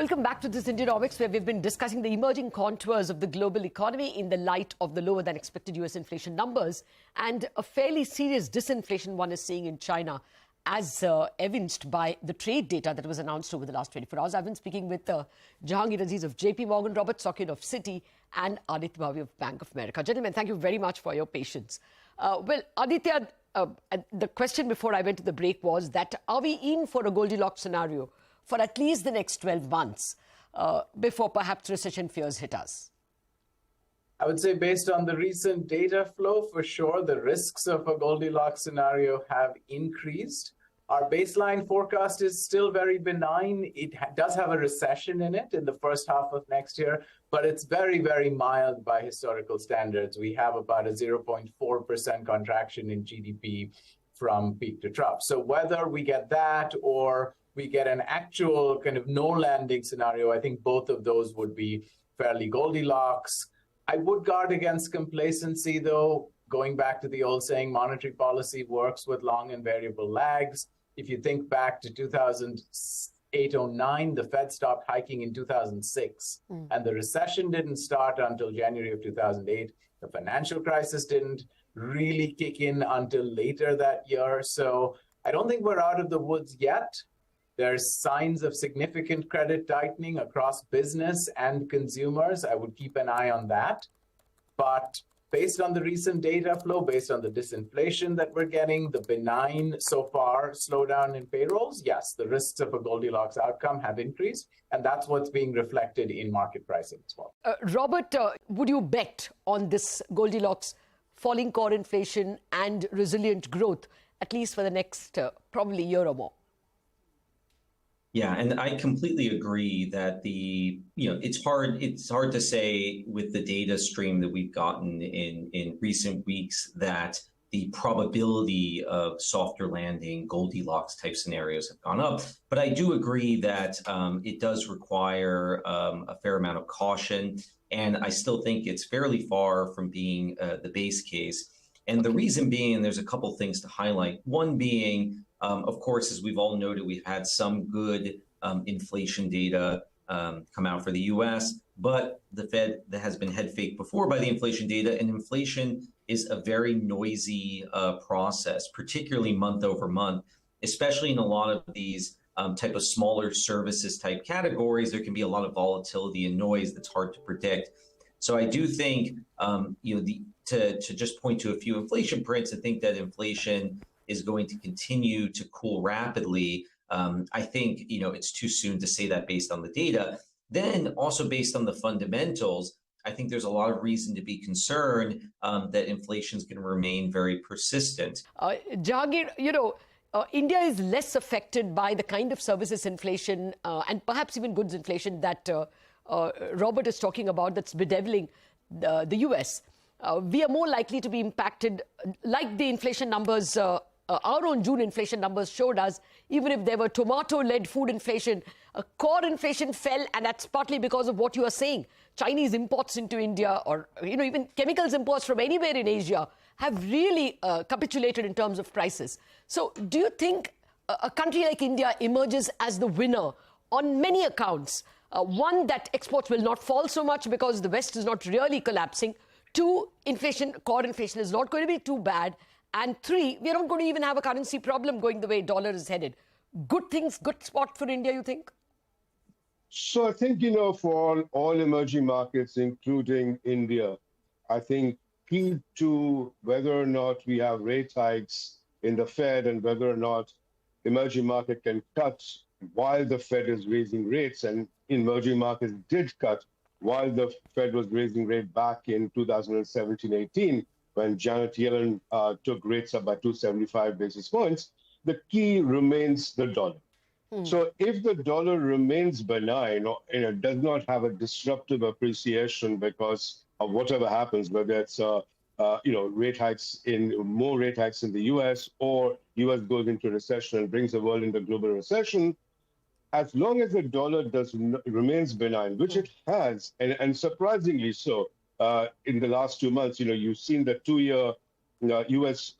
Welcome back to this Indianomics, where we've been discussing the emerging contours of the global economy in the light of the lower than expected US inflation numbers and a fairly serious disinflation one is seeing in China, as evinced by the trade data that was announced over the last 24 hours. I've been speaking with Jahangir Aziz of JPMorgan, Robert Sockin of Citi, and Aditya Bhave of Bank of America. Gentlemen, thank you very much for your patience. Well, Aditya, the question before I went to the break was that are we in for a Goldilocks scenario for at least the next 12 months before perhaps recession fears hit us? I would say based on the recent data flow, for sure, the risks of a Goldilocks scenario have increased. Our baseline forecast is still very benign. It does have a recession in it in the first half of next year, but it's very, very mild by historical standards. We have about a 0.4% contraction in GDP from peak to trough. So whether we get that or we get an actual kind of no landing scenario, I think both of those would be fairly Goldilocks. I would guard against complacency, though, going back to the old saying, monetary policy works with long and variable lags. If you think back to 2008-09, the Fed stopped hiking in 2006, and the recession didn't start until January of 2008. The financial crisis didn't really kick in until later that year. So I don't think we're out of the woods yet. There's signs of significant credit tightening across business and consumers. I would keep an eye on that. But based on the recent data flow, based on the disinflation that we're getting, the benign so far slowdown in payrolls, yes, the risks of a Goldilocks outcome have increased. And that's what's being reflected in market pricing as well. Robert, would you bet on this Goldilocks falling core inflation and resilient growth, at least for the next probably year or more? Yeah, and I completely agree that it's hard to say with the data stream that we've gotten in recent weeks that the probability of softer landing Goldilocks type scenarios have gone up. But I do agree that it does require a fair amount of caution. And I still think it's fairly far from being the base case. And the reason being, and there's a couple things to highlight. One being, of course, as we've all noted, we've had some good inflation data come out for the US, but the Fed has been head faked before by the inflation data, and inflation is a very noisy process, particularly month over month, especially in a lot of these type of smaller services type categories. There can be a lot of volatility and noise that's hard to predict. So I do think, to just point to a few inflation prints and think that inflation is going to continue to cool rapidly. I think, it's too soon to say that based on the data. Then also based on the fundamentals, I think there's a lot of reason to be concerned that inflation is going to remain very persistent. Jahangir, India is less affected by the kind of services inflation and perhaps even goods inflation that Robert is talking about that's bedeviling the US. We are more likely to be impacted, like the inflation numbers, our own June inflation numbers showed us. Even if there were tomato-led food inflation, core inflation fell, and that's partly because of what you are saying. Chinese imports into India, or even chemicals imports from anywhere in Asia, have really capitulated in terms of prices. So do you think a country like India emerges as the winner on many accounts? One, that exports will not fall so much because the West is not really collapsing. Two, core inflation is not going to be too bad. And three, we are not going to even have a currency problem going the way dollar is headed. Good spot for India, you think? So I think, for all emerging markets, including India, I think key to whether or not we have rate hikes in the Fed and whether or not emerging market can cut while the Fed is raising rates, and emerging markets did cut while the Fed was raising rate back in 2017-18, when Janet Yellen took rates up by 275 basis points, the key remains the dollar. So if the dollar remains benign, or does not have a disruptive appreciation because of whatever happens, whether it's more rate hikes in the US, or US goes into recession and brings the world into global recession, as long as the dollar remains benign, which it has, and surprisingly so, in the last 2 months, you've seen the 2-year US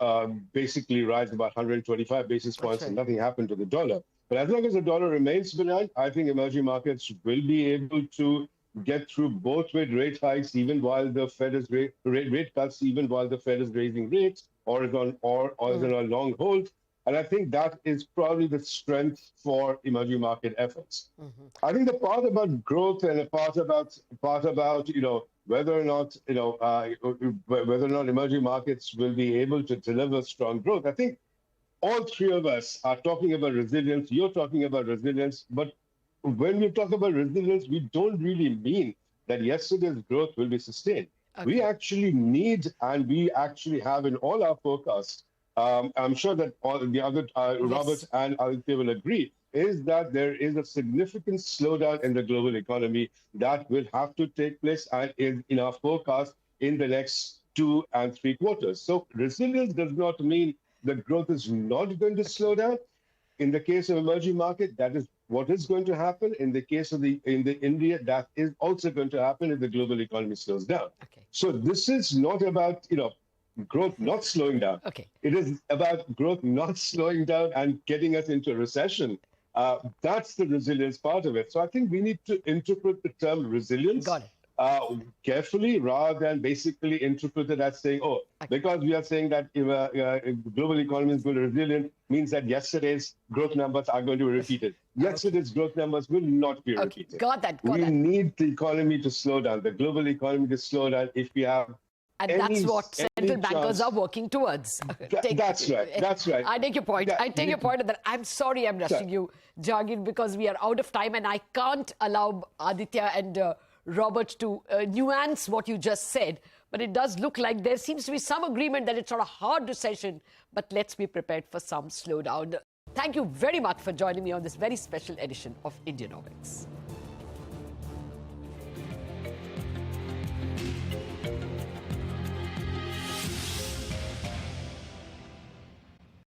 basically rise about 125 basis points and nothing happened to the dollar. But as long as the dollar remains benign, I think emerging markets will be able to get through both with rate hikes, even while the Fed is rate cuts, even while the Fed is raising rates or is on a long hold. And I think that is probably the strength for emerging market efforts. I think the part about growth and the part about whether or not emerging markets will be able to deliver strong growth. I think all three of us are talking about resilience. You're talking about resilience, but when we talk about resilience, we don't really mean that yesterday's growth will be sustained. Okay. We actually need, and we actually have in all our forecasts, I'm sure that all the other Robert and Aditya will agree, is that there is a significant slowdown in the global economy that will have to take place and is in our forecast in the next 2 and 3 quarters. So resilience does not mean the growth is not going to slow down. In the case of emerging market, that is what is going to happen. In the case of India, that is also going to happen if the global economy slows down. Okay. So this is not about growth not slowing down. Okay. It is about growth not slowing down and getting us into a recession. That's the resilience part of it. So I think we need to interpret the term resilience carefully rather than basically interpret it as saying, because we are saying that global economy is going to be resilient means that yesterday's growth numbers are going to be repeated. Yesterday's growth numbers will not be repeated. Got that. We need the economy to slow down, the global economy to slow down if we have. And that's what central bankers are working towards. That's right. I take your point. I take your point that I'm sorry I'm rushing you, Jahangir, because we are out of time and I can't allow Aditya and Robert to nuance what you just said. But it does look like there seems to be some agreement that it's not a hard recession, but let's be prepared for some slowdown. Thank you very much for joining me on this very special edition of Indianomics.